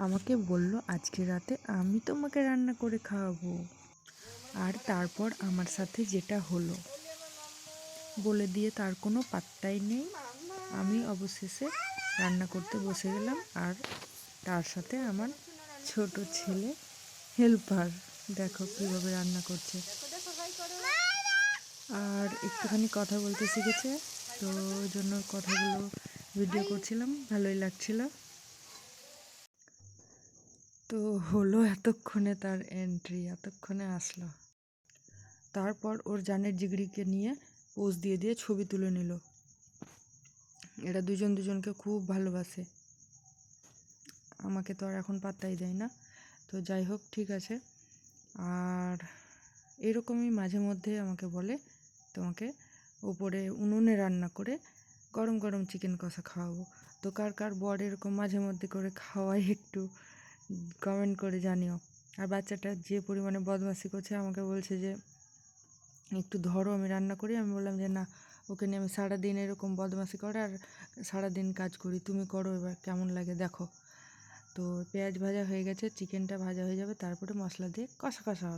আমাকে বলল আজকে রাতে আমি তোমাকে রান্না করে খাওয়াবো। আর তারপর আমার সাথে যেটা হলো বলে দিয়ে তার কোনো পাত্তাই নেই। আমি অবশেষে রান্না করতে বসে গেলাম, আর তার সাথে আমার ছোট ছেলে হেল্পার দেখো কীভাবে রান্না করছে। আর একটুখানি কথা বলতে শিখেছে, তো ওই জন্য কথাগুলো ভিডিও করছিলাম, ভালোই লাগছিল। তো হলো এতক্ষণে তার এন্ট্রি, এতক্ষণে আসলো। তারপর ওর জানের জিগড়িকে নিয়ে পোজ দিয়ে দিয়ে ছবি তুলে নিল। এরা দুজন দুজনকে খুব ভালোবাসে, আমাকে তো আর এখন পাত্তাই দেয় না। তো যাই হোক, ঠিক আছে। আর এরকমই মাঝে মধ্যে আমাকে বলে তোমাকে ওপরে উনুনে রান্না করে গরম গরম চিকেন কষা খাওয়াবো। তো কার কার বর এরকম মাঝে মধ্যে করে খাওয়াই একটু কমেন্ট করে জানিও। আর বাচ্চাটা যে পরিমাণে বদমাশি করছে, আমাকে বলছে যে একটু ধরো আমি রান্না করি। আমি বললাম যে না, ওকে নিয়ে আমি সারাদিন এরকম বদমাশি করে আর সারাদিন কাজ করি, তুমি করো এবার কেমন লাগে দেখো। তো পেঁয়াজ ভাজা হয়ে গেছে, চিকেনটা ভাজা হয়ে যাবে, তারপরে মশলা দিয়ে কষা কষা হবে।